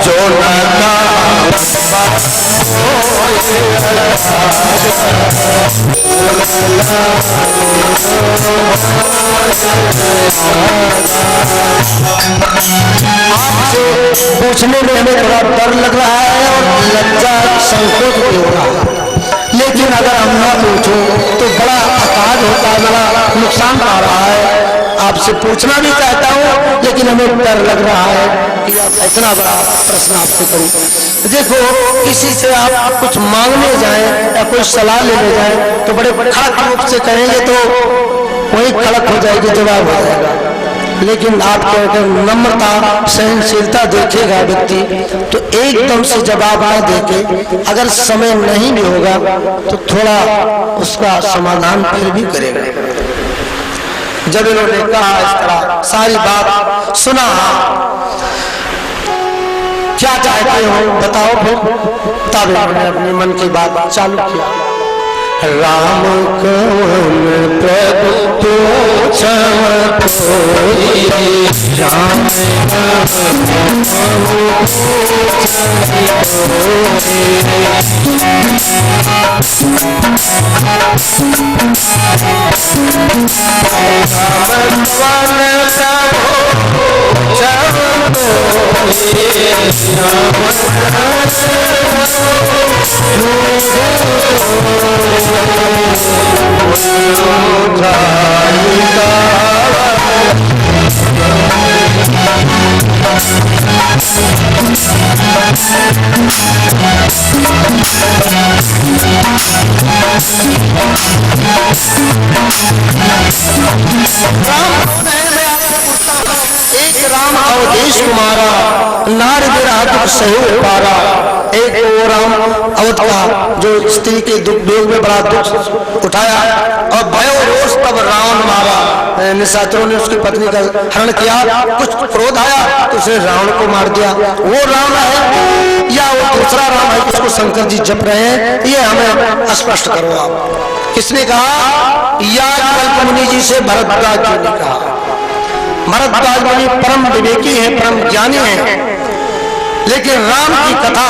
जो नका आपसे पूछने में हमें थोड़ा डर लग रहा है और लज्जा संकोच भी हो रहा है, लेकिन अगर हम ना पूछूं तो बड़ा अपराध होता है, बड़ा नुकसान आ रहा है। आपसे पूछना भी चाहता हूं, लेकिन हमें डर लग रहा है कि आप इतना बड़ा प्रश्न आपसे करूं। देखो, किसी से आप कुछ मांगने जाएं या कोई सलाह लेने जाएं तो बड़े खड़क रूप से कहेंगे तो वही खड़क हो जाएगी, जवाब हो जाएगा। लेकिन आपको अगर नम्रता सहनशीलता देखेगा व्यक्ति तो एकदम से जवाब ना देके, अगर समय नहीं भी होगा तो थोड़ा उसका समाधान फिर भी करेगा। जब इन्होंने कहा इस तरह सारी बात सुना, क्या चाहते हो बताओ, फिर तब इन्होंने अपने मन की बात चालू किया। राम कौन प्रभु पूछम कोई, राम राम अवधेश कुमारा नार विरह दुख सहु पारा। एक वो राम अवध का जो स्त्री के दुख वियोग में बड़ा दुख उठाया और भयो रोष तब रावण मारा। निशाचरों ने उसकी पत्नी का हरण किया, कुछ क्रोध आया तो उसने रावण को मार दिया। वो राम है या वो दूसरा राम है जिसको शंकर जी जप रहे हैं, ये हमें स्पष्ट करो आप। किसने कहा? याज्ञवल्क्य मुनि जी से भरद्वाज जी ने कहा। भरद्वाज मुनि परम विवेकी हैं, परम ज्ञानी हैं, लेकिन राम की कथा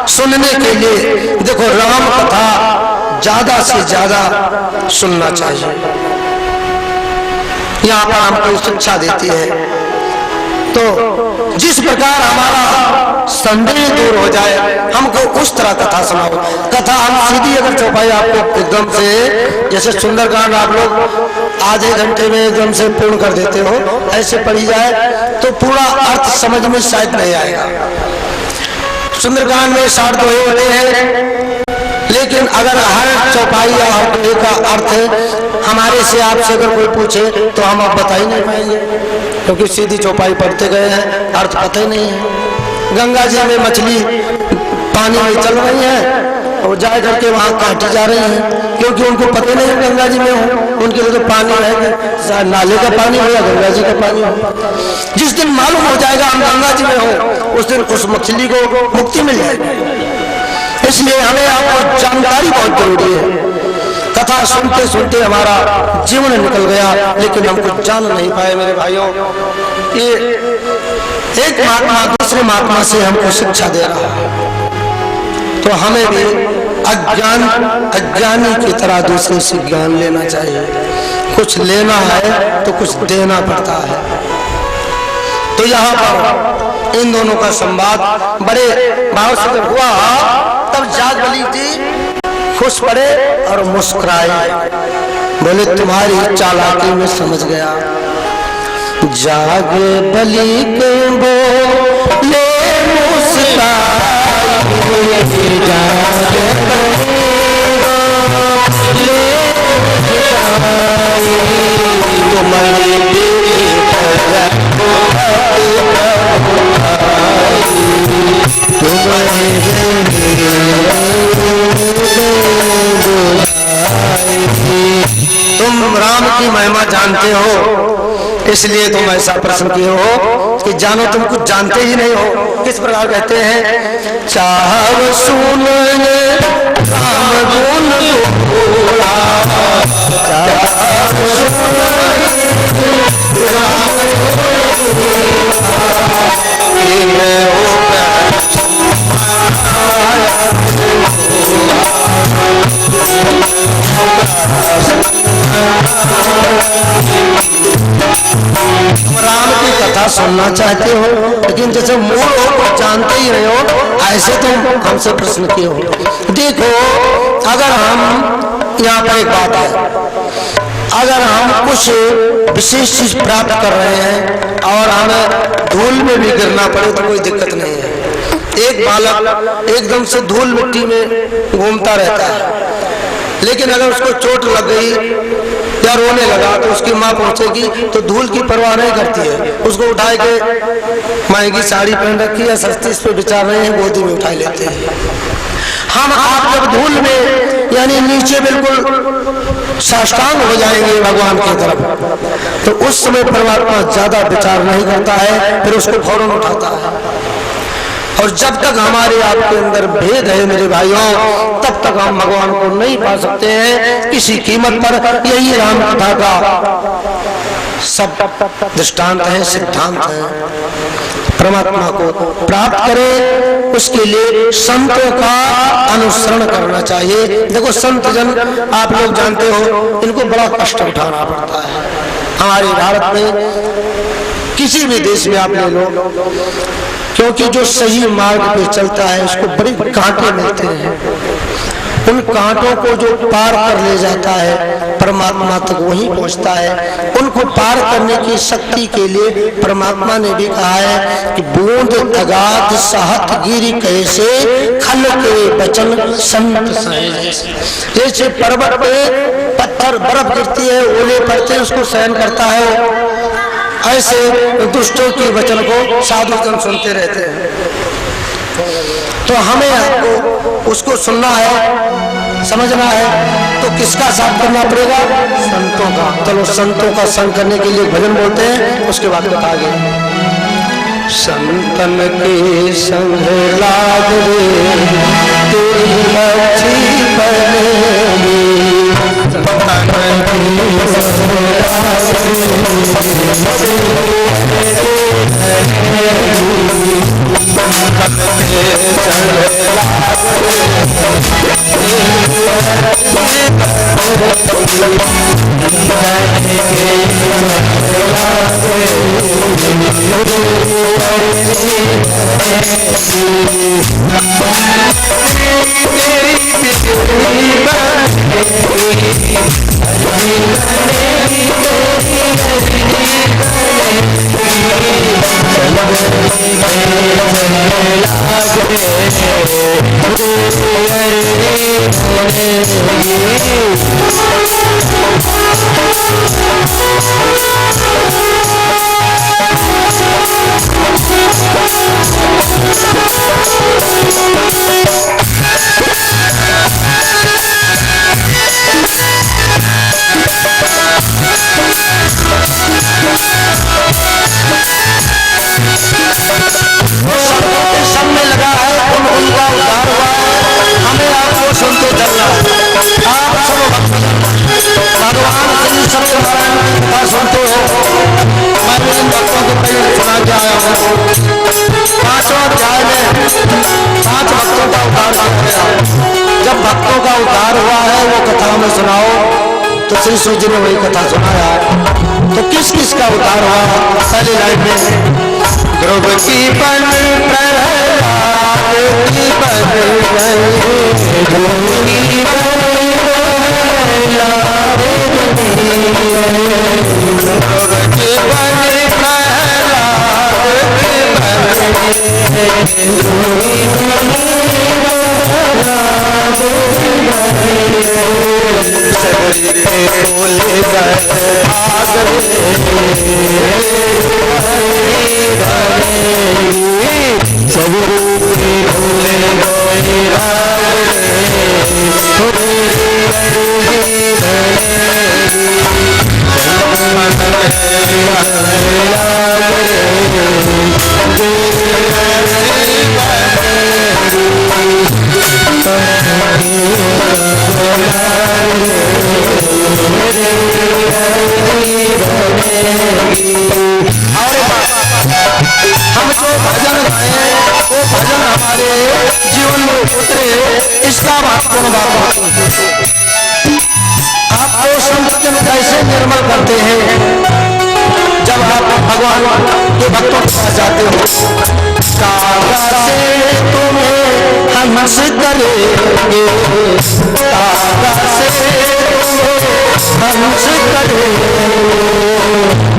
सुनने के लिए देखो राम कथा ज्यादा से ज्यादा सुनना चाहिए। यहाँ पर हमको शिक्षा देती है। तो जिस प्रकार हमारा संदेह दूर हो जाए, हमको उस तरह कथा सुनाओ। कथा हम सीधी अगर चौपाई आपको एकदम से, जैसे सुंदरकांड आप लोग आधे घंटे में एकदम से पूर्ण कर देते हो, ऐसे पढ़ी जाए तो पूरा अर्थ समझ में शायद नहीं आएगा। सुंदरकांड में 60 दोहे होते हैं, लेकिन अगर हर चौपाई या हर दोहे का अर्थ हमारे से आपसे अगर कोई पूछे तो हम आप बता ही नहीं पाएंगे, क्योंकि सीधी चौपाई पढ़ते गए हैं, अर्थ पता ही नहीं है। गंगा जी में मछली पानी में चल रही है और जा करके वहां काटी जा रही है, क्योंकि उनको पता नहीं गंगा जी में हो, उनके लिए तो पानी है, नाले का पानी हो या गंगा जी का पानी हो। जिस दिन मालूम हो जाएगा हम गंगा जी में हो, उस दिन उस मछली को मुक्ति मिल जाएगी। इसलिए हमें आपको जानकारी बहुत जरूरी है। कथा सुनते सुनते हमारा जीवन निकल गया, लेकिन हम कुछ जान नहीं पाए। मेरे भाइयों, ये एक महात्मा दूसरे महात्मा से हमको शिक्षा दे रहा है, तो हमें भी अज्ञानी की तरह दूसरे से ज्ञान लेना चाहिए। कुछ लेना है तो कुछ देना पड़ता है। तो यहाँ पर इन दोनों का संवाद बड़े भाव से जब हुआ, तब जागबली जी खुश पड़े और मुस्कुराए, बोले तुम्हारी चालाकी में समझ गया। जाग बलि के बोले तुम राम की महिमा जानते हो, इसलिए तुम ऐसा प्रश्न किए हो कि जानो तुम कुछ जानते ही नहीं हो। किस प्रकार कहते हैं? चाह सुन राम गुण बोला, चाह सुन सुनना चाहते हो, लेकिन जैसे मूल हो जानते ही रहे हो, ऐसे तुम हमसे प्रश्न किए हो। देखो, अगर हम यहाँ पर एक बात है, अगर हम कुछ विशेष चीज प्राप्त कर रहे हैं और हमें धूल में भी गिरना पड़े तो कोई दिक्कत नहीं है। एक बालक एकदम से धूल मिट्टी में घूमता रहता है, लेकिन अगर उसको चोट लग गई या रोने लगा तो उसकी माँ पहुंचेगी तो धूल की परवाह नहीं करती है, उसको उठा के महंगी साड़ी पहन रखी है, सस्ती इस पे बिचार रहे हैं, गोदी में उठा लेते हैं। हम आप जब धूल में यानी नीचे बिल्कुल साष्टांग हो जाएंगे भगवान की तरफ, तो उस समय परमात्मा ज्यादा विचार नहीं करता है, फिर उसको फौरन उठाता है। और जब तक हमारे आपके अंदर भेद है मेरे भाइयों, तब तक हम भगवान को नहीं पा सकते हैं किसी कीमत पर। यही राम कथा का सब दृष्टांत है, सिद्धांत है। परमात्मा को प्राप्त करें उसके लिए संतों का अनुसरण करना चाहिए। देखो, संत जन आप लोग जानते हो, इनको बड़ा कष्ट उठाना पड़ता है। हमारे भारत में किसी भी देश में आप ले लो, क्योंकि जो सही मार्ग पे चलता है उसको बड़े कांटे मिलते हैं। उन कांटों को जो पार कर ले जाता है परमात्मा तक वही पहुंचता है। उनको पार करने की शक्ति के लिए परमात्मा ने भी कहा है कि बूंद अगाध सहत गिरी कैसे खल के वचन संत सहे। जैसे पर्वत पे पत्थर बर्फ गिरती है, ओले पड़ते हैं, उसको सहन करता है, ऐसे दुष्टों के वचन को साधु जन सुनते रहते हैं। तो हमें आपको उसको सुनना है, समझना है, तो किसका साथ करना पड़ेगा? संतों का। चलो, संतों का संग करने के लिए भजन बोलते हैं, उसके बाद बता गए। संतन के संग लाग रे तेरी मछली बनेगी, जी ने वही कथा सुनाया। तो किस किस का उद्धार हुआ? पहली लाइन में ध्रुव की बन प्रहलाद की बन गई, ध्रुव की भक्तों के पास जाते हो, कागा से तुम्हें हंस करेंगे, कागा से तुम्हें हंस करेंगे,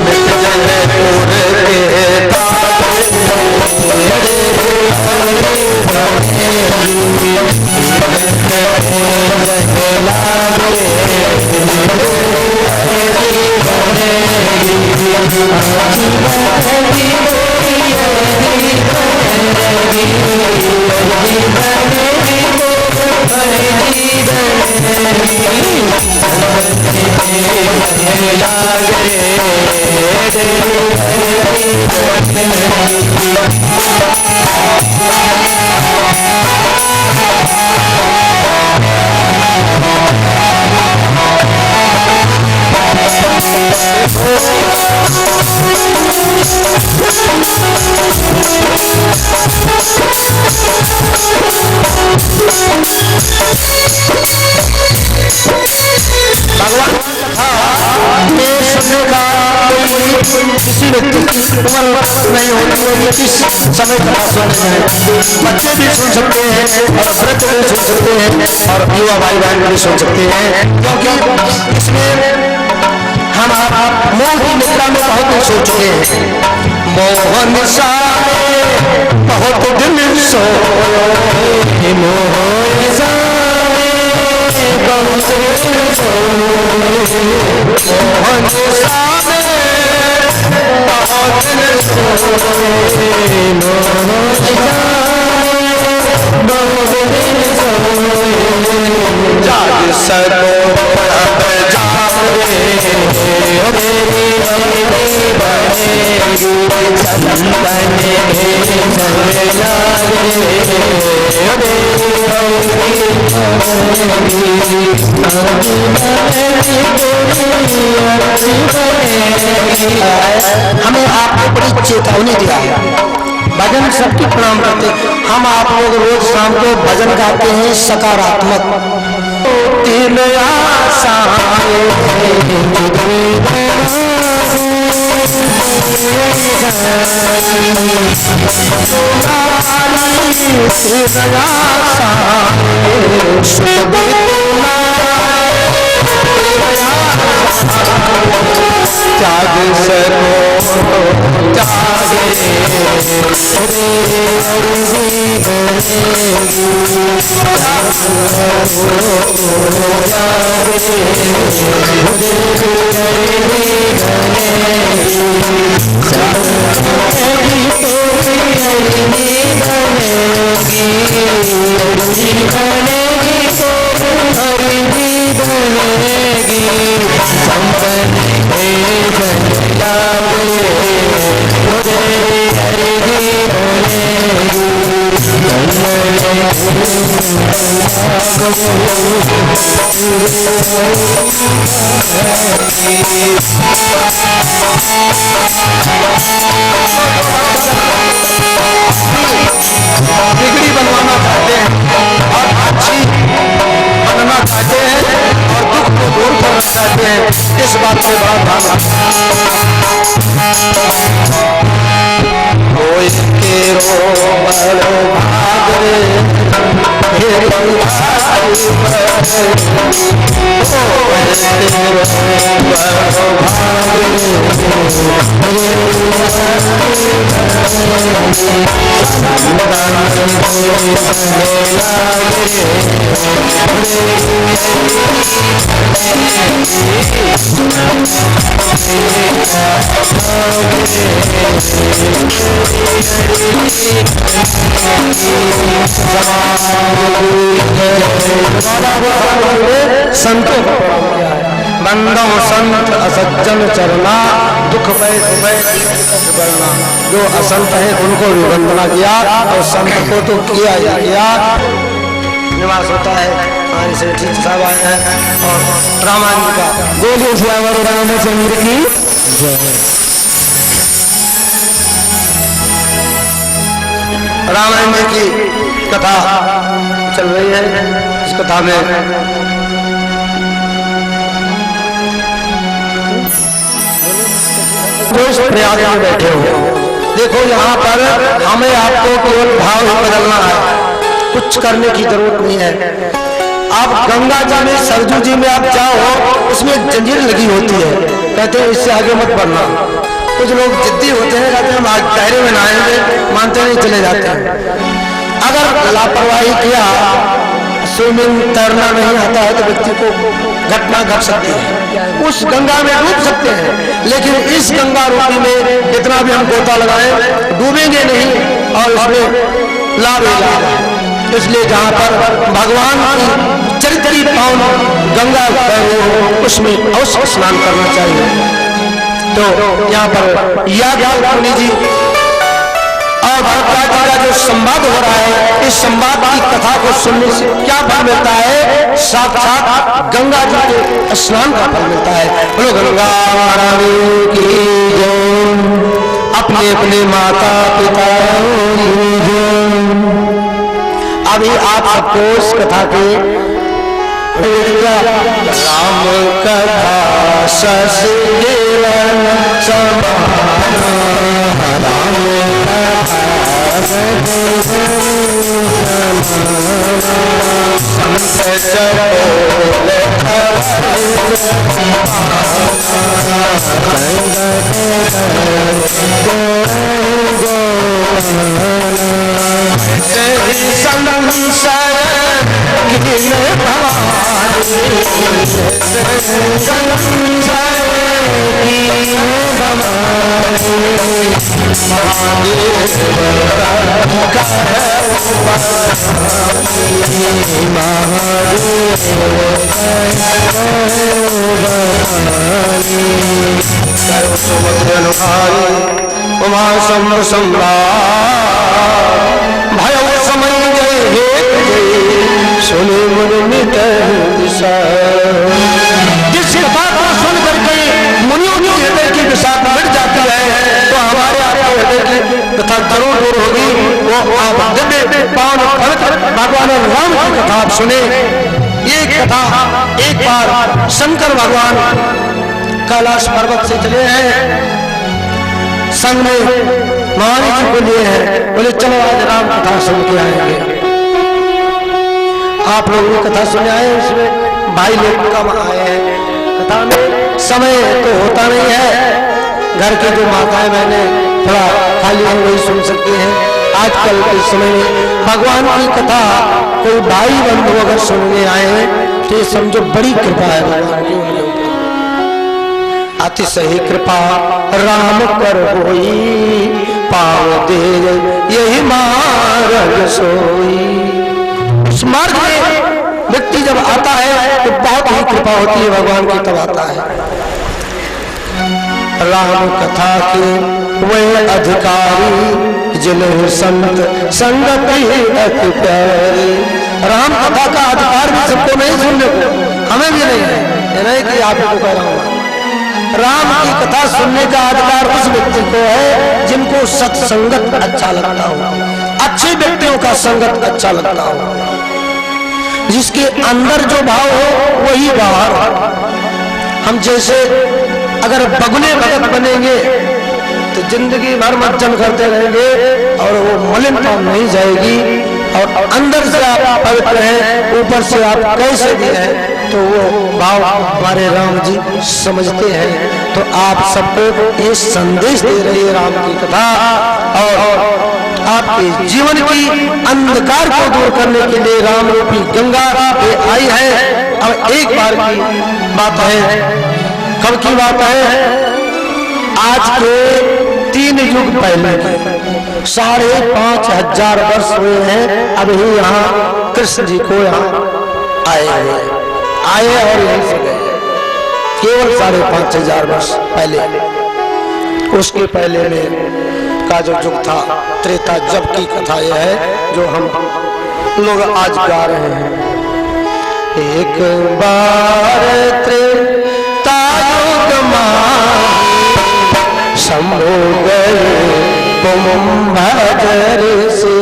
जयपुर के किसी व्यक्ति की उम्र नहीं होती है, किस समय कथा सुनते हैं, बच्चे भी सुन सकते हैं और वृद्ध भी सुन सकते हैं और युवा भाई बहन भी सुन सकते हैं, क्योंकि इसमें हम मोह की निद्रा में बहुत कुछ सोच चुके हैं। मोहन सारे बहुत दिन सोए, मोहन सारे बहुत दिन सोए, मोहन सारे बहुत दिन सोए, मोहन सारे बहुत दिन सोए, जाग सको हमें आपको बड़ी चेतावनी दिया है। भजन सबकी प्रणाम करते, हम आप लोग रोज शाम को भजन गाते हैं सकारात्मक, तीन आशाएं त्याग सको बिगड़ी बनवाना चाहते हैं और अच्छी बनना चाहते हैं और दुख को दूर करना चाहते हैं, इस बात से बड़ा ध्यान रखना। कोई के रो बड़ो भागरे संतों को बंदो संत असज्जन चरना दुख भय बढ़ना। जो असंत है उनको भी वंदना किया और संत को तो किया ही किया। निवास होता है हमारे से ठीक साहब आए हैं और रामायण का बोलिए श्यावर रामचंद्र की जय। रामायण जी की कथा चल रही है। इस कथा में जो इस प्रयाग में बैठे हो देखो यहाँ पर हमें आपको केवल भाव ही बदलना है, कुछ करने की जरूरत नहीं है। आप गंगा जी में, सरजू जी में आप जाओ, उसमें एक जंजीर लगी होती है, कहते हैं इससे आगे मत बढ़ना। कुछ लोग जिद्दी होते हैं, कहते हैं हम आज गहरे में नहाएंगे, मानते नहीं, चले जाते हैं। अगर लापरवाही किया, स्विमिंग तैरना नहीं आता है तो व्यक्ति को घटना घट सकती है, उस गंगा में डूब सकते हैं। लेकिन इस गंगा रूपी में कितना भी हम गोता लगाएं, डूबेंगे नहीं और उसमें लाभ ही लाभ है। इसलिए जहाँ पर भगवान की चरित्री पावन गंगा हो, उसमें अवश्य स्नान करना चाहिए। तो यहाँ पर याद मुनि जी और भरद्वाज जी का जो संवाद हो रहा है, इस संवाद की कथा को सुनने से क्या फल मिलता है? साक्षात गंगा जी के स्नान का फल मिलता है। बोलो गंगा रानी की जय, अपने अपने माता पिता। अभी आप सबको इस कथा के राम कथा सजीवन समान, राम उमा सम्र भय समय सुने मुनि जिस बात को सुन करके मुनियों की हृदय की दिशा मिट जाती है, तो हमारे आपके हृदय की कथा जरूर दूर होगी। वो आप दिव्य पावन भगवान राम की कथा आप सुने। ये कथा एक बार शंकर भगवान कैलाश पर्वत से चले हैं, संग में महाराज जी को लिए हैं, बोले चलो आज राम कथा सुन के आएंगे। आप लोग ये कथा सुने आए, इसमें भाई लोग कम आए हैं। कथा में समय तो होता नहीं है, घर के जो माताएं बहने थोड़ा खाली हम वही सुन सकती हैं। आजकल के समय में भगवान की कथा कोई भाई बंधु अगर सुनने आए हैं तो ये समझो बड़ी कृपा है भगवान की उनके ऊपर। अतिशय कृपा राम कर होई, पाव दे यही मार्ग सोई। उस मार्ग में व्यक्ति जब आता है तो बहुत ही कृपा होती है भगवान की, तब आता है। राम कथा के वह अधिकारी जिन्हें संत संगति अति प्यारी। राम कथा का अधिकार भी सबको नहीं सुनने को, हमें भी नहीं है, नहीं कि आपको कह रहा हूं। राम की कथा सुनने का अधिकार उस व्यक्ति को है जिनको सत्संगत अच्छा लगता हो, अच्छे व्यक्तियों का संगत अच्छा लगता हो, जिसके अंदर जो भाव हो वही बाहर। हम जैसे अगर बगुने भगत बनेंगे तो जिंदगी भर मज्जन करते रहेंगे और वो मलिनता नहीं जाएगी, और अंदर से आप पवित्र हैं, ऊपर से आप कैसे भी हैं, तो वो भाव हमारे राम जी समझते हैं। तो आप सबको ये संदेश दे रही है राम की कथा, और आपके जीवन की अंधकार को दूर करने के लिए राम रूपी गंगा ये आई है। अब एक बार की बात है, कब की बात है? आज के 3 युग पहले 5,500 वर्ष हुए हैं अभी यहाँ कृष्ण जी को यहाँ आए और यहीं से गए, केवल 5,500 वर्ष पहले। उसके पहले में का जो युग था त्रेता जब की कथा यह है जो हम लोग आज गा रहे हैं। एक बार त्रेता युग शंभो गए कुंभधर से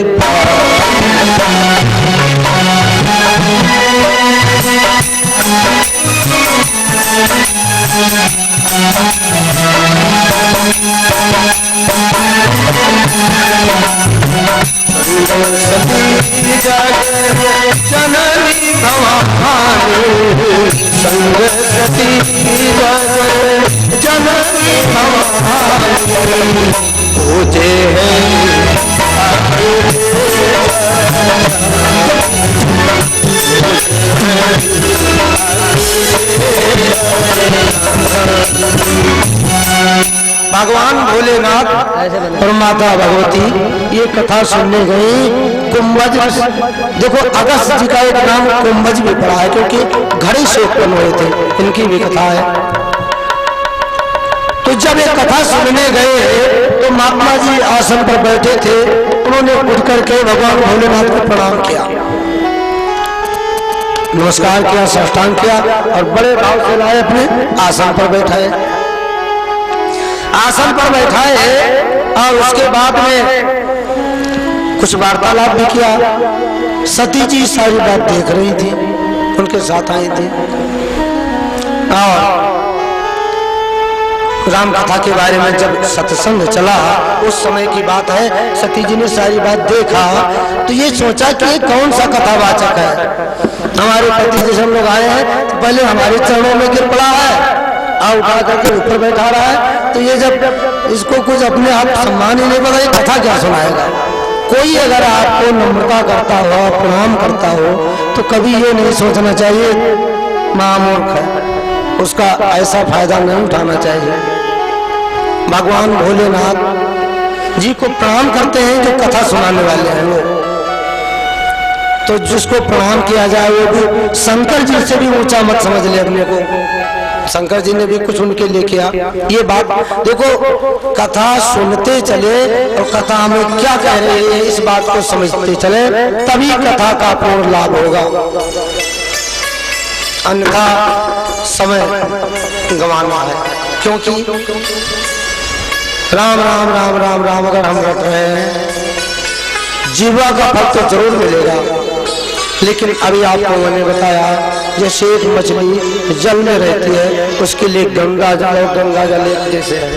भगवान भोलेनाथ और माता भगवती ये कथा सुनने गई कुंभज। देखो अगस्त जी का एक नाम कुंभज भी पड़ा है क्योंकि घड़े से उत्पन्न हुए थे, इनकी भी कथा है। तो जब ये कथा सुनने गए तो महात्मा जी आसन पर बैठे थे, उन्होंने उठ करके भगवान भोलेनाथ को प्रणाम किया, नमस्कार किया, साष्टांग किया और बड़े भाव से लाए अपने आसन पर बैठाए। आसन पर बैठाए और उसके बाद में कुछ वार्तालाप भी किया। सती जी सारी बात देख रही थी, उनके साथ आई थी और राम कथा के बारे में जब सत्संग चला उस समय की बात है, सती जी ने सारी बात देखा तो ये सोचा कि ये कौन सा कथावाचक है। हमारे पति जैसे हम लोग आए हैं तो पहले हमारे चरणों में गिर पड़ा है और उठा करके ऊपर बैठा रहा है, तो ये जब इसको कुछ अपने आप सम्मान ही नहीं पता, ये कथा क्या सुनाएगा। कोई अगर आपको नम्रता करता हो, प्रणाम करता हो तो कभी ये नहीं सोचना चाहिए महामूर्ख है, उसका ऐसा फायदा नहीं उठाना चाहिए। भगवान भोलेनाथ जी को प्रणाम करते हैं जो कथा सुनाने वाले हैं वो, तो जिसको प्रणाम किया जाए वो भी शंकर जी से भी ऊंचा मत समझ ले अपने को। शंकर जी ने भी कुछ उनके लिए किया। ये बात देखो, कथा सुनते चले और कथा में क्या कह रही है इस बात को समझते चले, तभी कथा का पूर्ण लाभ होगा, अन्यथा समय गंवाना है। क्योंकि राम राम राम राम राम अगर हम रट रहे हैं, जीवा का फल तो जरूर मिलेगा, लेकिन अभी आपको मैंने बताया जैसे एक मछली जल में रहती है उसके लिए गंगा जल और गंगा जल एक जैसे है,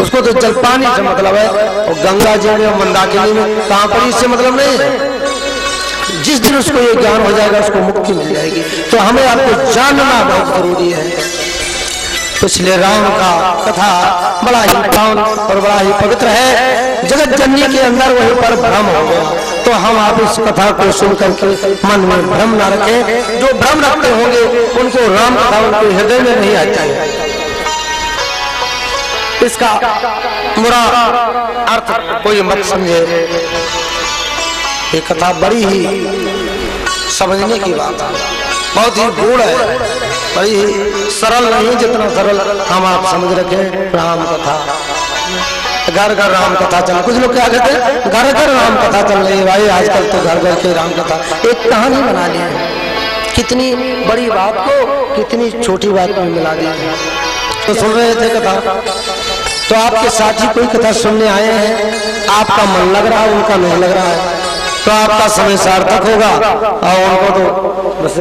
उसको तो जल पानी से मतलब है, और गंगा जल और मंदाकिनी में कहाँ पर इससे मतलब नहीं है। जिस दिन उसको ये ज्ञान हो जाएगा उसको मुक्ति मिल जाएगी। तो हमें आपको जानना बहुत जरूरी है। पिछले राम का कथा बड़ा ही पावन और बड़ा ही पवित्र है, जगत जननी के अंदर वहीं पर भ्रम हो गया। तो हम आप इस कथा को सुन करके मन में भ्रम न रखें, जो भ्रम रखते होंगे उनको राम कथा उनके हृदय में नहीं आती है। इसका बुरा अर्थ कोई मत समझे, ये कथा बड़ी ही समझने की बात है, बहुत ही गूढ़ है, बड़ी ही सरल नहीं जितना सरल हम आप समझ रखे। राम कथा घर घर राम कथा चल, कुछ लोग क्या कहते हैं घर घर राम कथा चल रही है। भाई आजकल तो घर घर के राम कथा एक कहानी बना ली है, कितनी बड़ी बात को कितनी छोटी बात में मिला दी है। तो सुन रहे थे कथा, तो आपके साथी कोई कथा सुनने आए हैं, आपका मन लग रहा है उनका नहीं लग रहा है, तो आपका समय सार्थक होगा और उनको तो बस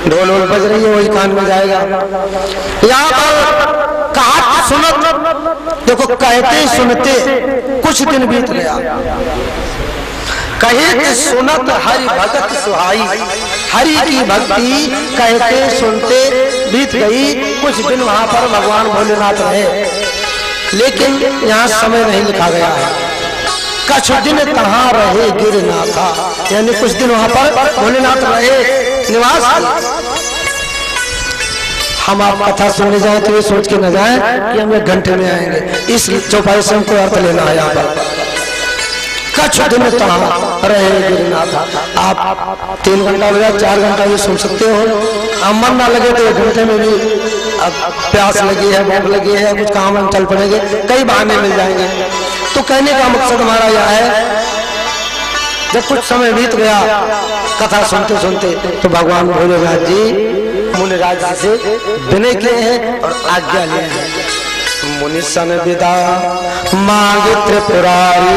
ढोल वोल बज रही है वही कान में जाएगा। यहाँ पर कहा सुनत, देखो कहते सुनते कुछ दिन बीत गया, कहे सुनत हरि भगत सुहाई, हरि की भक्ति कहते सुनते बीत गई। कुछ दिन वहां पर भगवान भोलेनाथ रहे, लेकिन यहाँ समय नहीं लिखा गया है। कुछ दिन कहाँ रहे गिरनाथा, यानी कुछ दिन वहां पर भोलेनाथ रहे, निवास। हम आप कथा सुनने जाए तो ये सोच के न जाए कि हम 1 घंटे में आएंगे, इस चौपाई से हमको अर्थ लेना है। यहाँ पर कुछ दिन कहाँ रहे गिरनाथा, आप 3 घंटा बजा 4 घंटा ये सुन सकते हो। अब मन ना लगे तो 1 घंटे में भी, अब प्यास लगी है, भूख लगी है, कुछ काम हम चल पड़ेंगे, कई बहाने मिल जाएंगे। तो कहने का मकसद हमारा यह है, जब कुछ समय बीत गया कथा सुनते सुनते, तो भगवान भोलेनाथ जी मुनिराज जी से विनय किए हैं और आज्ञा लिए हैं। मुनि सन विदा मांगे त्रिपुरारी,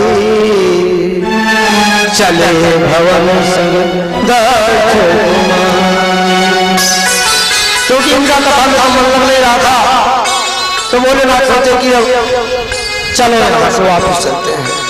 चले भवन संग दक्ष कुमार। क्योंकि इनका कथा में मन लग नहीं रहा था, तो भोलेनाथ सोचे कि चलो यहाँ से वापस चलते हैं।